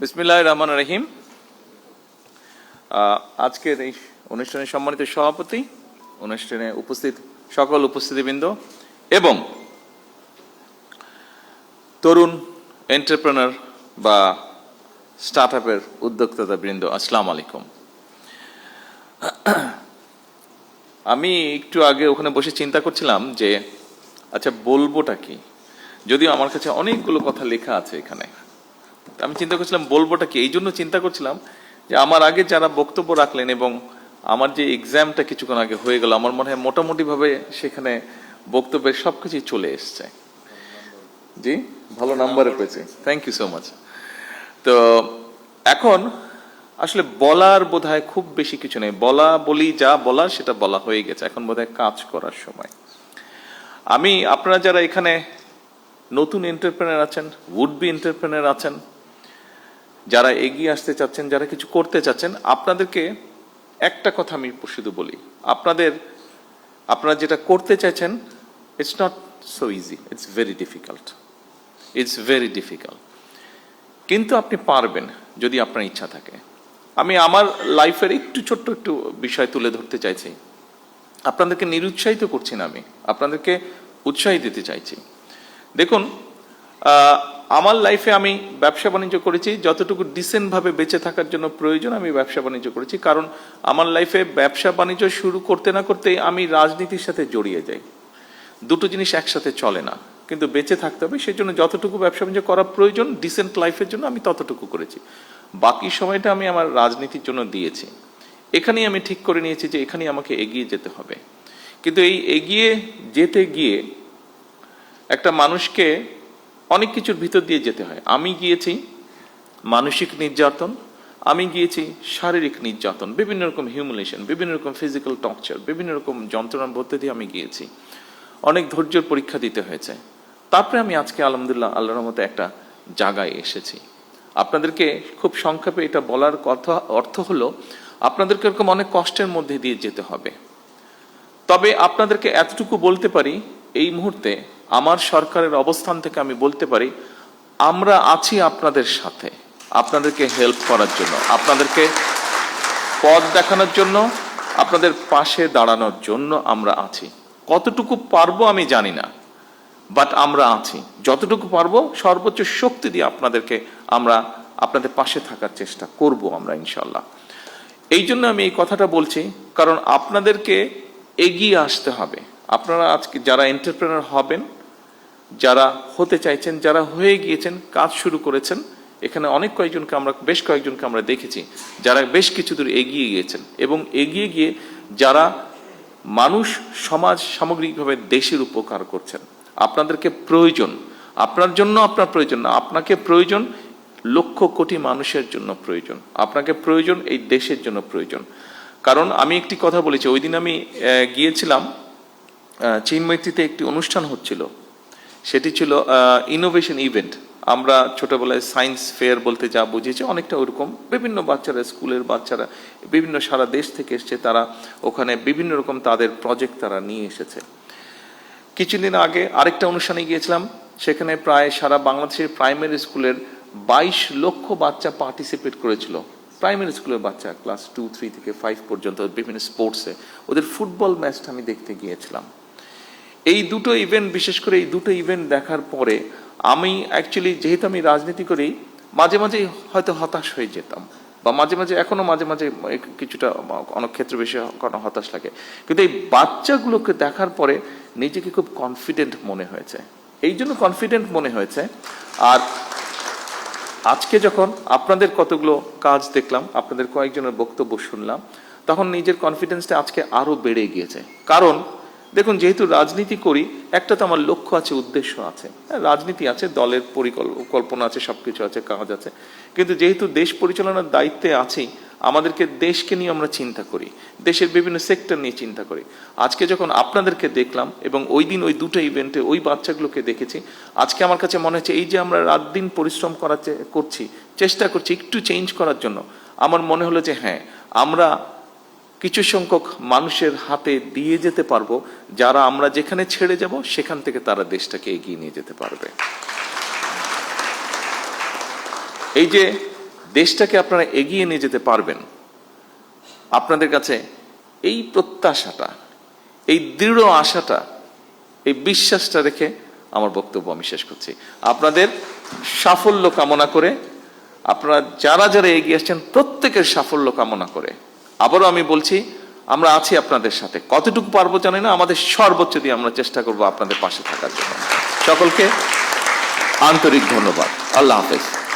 বিসমিল্লাহির রহমানির রহিম। আজকের এই অনুষ্ঠানের সম্মানিত সভাপতি, অনুষ্ঠানে উপস্থিত সকল উপস্থিতিবৃন্দ এবং তরুণ এন্টারপ্রেনার বা স্টার্টআপের উদ্যোক্তা বৃন্দ, আসসালামু আলাইকুম। আমি একটু আগে ওখানে বসে চিন্তা করছিলাম যে আচ্ছা বলবোটা কি, যদিও আমার কাছে অনেকগুলো কথা লেখা আছে এখানে। আমি চিন্তা করছিলাম বলবোটা কি, এই জন্য চিন্তা করছিলাম যে আমার আগে যারা বক্তব্য রাখলেন এবং আমার যে এক্সামটা কিছুক্ষণ আগে হয়ে গেল, আমার মনে হয় মোটামুটি ভাবে সেখানে বক্তব্যের সবকিছুই চলে এসছে। জি, ভালো নাম্বারে পেয়েছি, থ্যাংক ইউ সো মাচ। তো এখন আসলে বলার বোধহয় খুব বেশি কিছু নেই, বলি যা বলার সেটা বলা হয়ে গেছে, এখন বোধহয় কাজ করার সময়। আপনারা যারা এখানে নতুন এন্টারপ্রেনার আছেন, উড বি এন্টারপ্রেনার আছেন, যারা এগিয়ে আসতে চাচ্ছেন, যারা কিছু করতে চাচ্ছেন, আপনাদেরকে একটা কথা আমি শুধু বলি, আপনারা যেটা করতে চাইছেন, it's not so easy, it's very difficult, কিন্তু আপনি পারবেন যদি আপনার ইচ্ছা থাকে। আমি আমার লাইফের ছোট্ট একটু বিষয় তুলে ধরতে চাইছি। আপনাদেরকে নিরুৎসাহিত করছি না, আমি আপনাদেরকে উৎসাহ দিতে চাইছি। দেখুন, আমার লাইফে আমি ব্যবসা বাণিজ্য করেছি, যতটুকু ডিসেন্ট ভাবে বেঁচে থাকার জন্য প্রয়োজন আমি ব্যবসা বাণিজ্য করেছি। কারণ আমার লাইফে ব্যবসা বাণিজ্য শুরু করতে না করতেই আমি রাজনীতির সাথে জড়িয়ে যাই। দুটো জিনিস একসাথে চলে না, কিন্তু বেঁচে থাকতে হবে, সেই জন্য যতটুকু ব্যবসা বাণিজ্য করা প্রয়োজন ডিসেন্ট লাইফের জন্য আমি ততটুকু করেছি, বাকি সময়টা আমি আমার রাজনীতির জন্য দিয়েছি। এখানেই আমি ঠিক করে নিয়েছি যে এখানেই আমাকে এগিয়ে যেতে হবে। কিন্তু এই এগিয়ে যেতে গিয়ে একটা মানুষকে অনেক কিছুর ভিতর দিয়ে যেতে হয়। আমি গিয়েছি মানসিক নির্যাতন, আমি গিয়েছি শারীরিক নির্যাতন, বিভিন্ন রকম হিউমিলিয়েশন, বিভিন্ন রকম ফিজিক্যাল টর্চার, বিভিন্ন রকম যন্ত্রণার মধ্যে দিয়ে আমি গিয়েছি। অনেক ধৈর্যের পরীক্ষা দিতে হয়েছে। তারপরে আমি আজকে আলহামদুলিল্লাহ আল্লাহর রহমতে একটা জায়গায় এসেছি। আপনাদেরকে খুব সংক্ষেপে এটা বলার কথা অর্থ হলো, আপনাদেরকে এরকম অনেক কষ্টের মধ্যে দিয়ে যেতে হবে। তবে আপনাদেরকে এতটুকু বলতে পারি, এই মুহূর্তে আমার সরকারের অবস্থান থেকে আমি বলতে পারি, আমরা আছি আপনাদের সাথে, আপনাদেরকে হেল্প করার জন্য, আপনাদেরকে পথ দেখানোর জন্য, আপনাদের পাশে দাঁড়ানোর জন্য আমরা আছি। কতটুকু পারবো আমি জানি না, বাট আমরা আছি। যতটুকু পারবো সর্বোচ্চ শক্তি দিয়ে আপনাদের পাশে থাকার চেষ্টা করব আমরা ইনশাল্লাহ। এই জন্য আমি এই কথাটা বলছি, কারণ আপনাদেরকে এগিয়ে আসতে হবে। আপনারা আজকে যারা এন্টারপ্রেনার হবেন, যারা হতে চাইছেন, যারা হয়ে গিয়েছেন, কাজ শুরু করেছেন, এখানে বেশ কয়েকজনকে আমরা দেখেছি যারা বেশ কিছু দূর এগিয়ে গিয়েছেন, এবং এগিয়ে গিয়ে যারা মানুষ, সমাজ, সামগ্রিকভাবে দেশের উপকার করছেন। আপনাদেরকে প্রয়োজন, আপনার জন্য আপনার প্রয়োজন না, আপনাকে প্রয়োজন লক্ষ কোটি মানুষের জন্য প্রয়োজন, আপনাকে প্রয়োজন এই দেশের জন্য প্রয়োজন। কারণ আমি একটি কথা বলেছি, ওই দিন আমি গিয়েছিলাম চিন্ময়ীতে, একটি অনুষ্ঠান হচ্ছিল, সেটি ছিল ইনোভেশন ইভেন্ট। আমরা ছোটবেলায় সায়েন্স ফেয়ার বলতে যা বুঝিয়েছি, অনেকটা ওরকম। বিভিন্ন বাচ্চারা, স্কুলের বাচ্চারা, বিভিন্ন সারা দেশ থেকে এসছে, তারা ওখানে বিভিন্ন রকম তাদের প্রজেক্ট তারা নিয়ে এসেছে। কিছুদিন আগে আরেকটা অনুষ্ঠানে গিয়েছিলাম, সেখানে প্রায় সারা বাংলাদেশের প্রাইমারি স্কুলের 22 লক্ষ বাচ্চা পার্টিসিপেট করেছিল। প্রাইমারি স্কুলের বাচ্চা, ক্লাস 2, 3 থেকে 5 পর্যন্ত, বিভিন্ন স্পোর্টসে। ওদের ফুটবল ম্যাচটা আমি দেখতে গিয়েছিলাম। এই দুটো ইভেন্ট, বিশেষ করে এই দুটো ইভেন্ট দেখার পরে আমি অ্যাকচুয়ালি, যেহেতু আমি রাজনীতি করি, মাঝে মাঝে হয়তো হতাশ হয়ে যেতাম, বা এখনো মাঝে মাঝে কিছুটা, অনেক ক্ষেত্রে বেশি হতাশ লাগে। কিন্তু এই বাচ্চাগুলোকে দেখার পরে নিজেকে খুব কনফিডেন্ট মনে হয়েছে। এই জন্য কনফিডেন্ট মনে হয়েছে। আর আজকে যখন আপনাদের কতগুলো কাজ দেখলাম, আপনাদের কয়েকজনের বক্তব্য শুনলাম, তখন নিজের কনফিডেন্সটা আজকে আরো বেড়ে গিয়েছে। কারণ দেখুন, যেহেতু রাজনীতি করি, একটা তো আমার লক্ষ্য আছে, উদ্দেশ্য আছে। রাজনীতি আছে, দলের পরিকল্পনা আছে, সবকিছু আছে, কাজ আছে। কিন্তু যেহেতু দেশ পরিচালনার দায়িত্বে আছি, আমাদেরকে দেশকে নিয়ে আমরা চিন্তা করি, দেশের বিভিন্ন সেক্টর নিয়ে চিন্তা করি। আজকে যখন আপনাদেরকে দেখলাম, এবং ওই দিন ওই দুটো ইভেন্টে ওই বাচ্চাগুলোকে দেখেছি, আজকে আমার কাছে মনে হচ্ছে এই যে আমরা রাত দিন পরিশ্রম করছি, চেষ্টা করছি একটু চেঞ্জ করার জন্য, আমার মনে হলো যে হ্যাঁ, আমরা কিছু সংখ্যক মানুষের হাতে দিয়ে যেতে পারবো, যারা আমরা যেখানে ছেড়ে যাব সেখান থেকে তারা দেশটাকে এগিয়ে নিয়ে যেতে পারবে। এই যে দেশটাকে আপনারা এগিয়ে নিয়ে যেতে পারবেন, আপনাদের কাছে এই প্রত্যাশাটা, এই দৃঢ় আশাটা, এই বিশ্বাসটা রেখে আমার বক্তব্য আমি শেষ করছি। আপনাদের সাফল্য কামনা করে, আপনারা যারা যারা এগিয়ে আসছেন প্রত্যেকের সাফল্য কামনা করে, আবারও আমি বলছি আমরা আছি আপনাদের সাথে, কতটুকু পারবো জানি না, আমাদের সর্বোচ্চ দিয়ে আমরা চেষ্টা করব আপনাদের পাশে থাকার জন্য। সকলকে আন্তরিক ধন্যবাদ। আল্লাহ হাফেজ।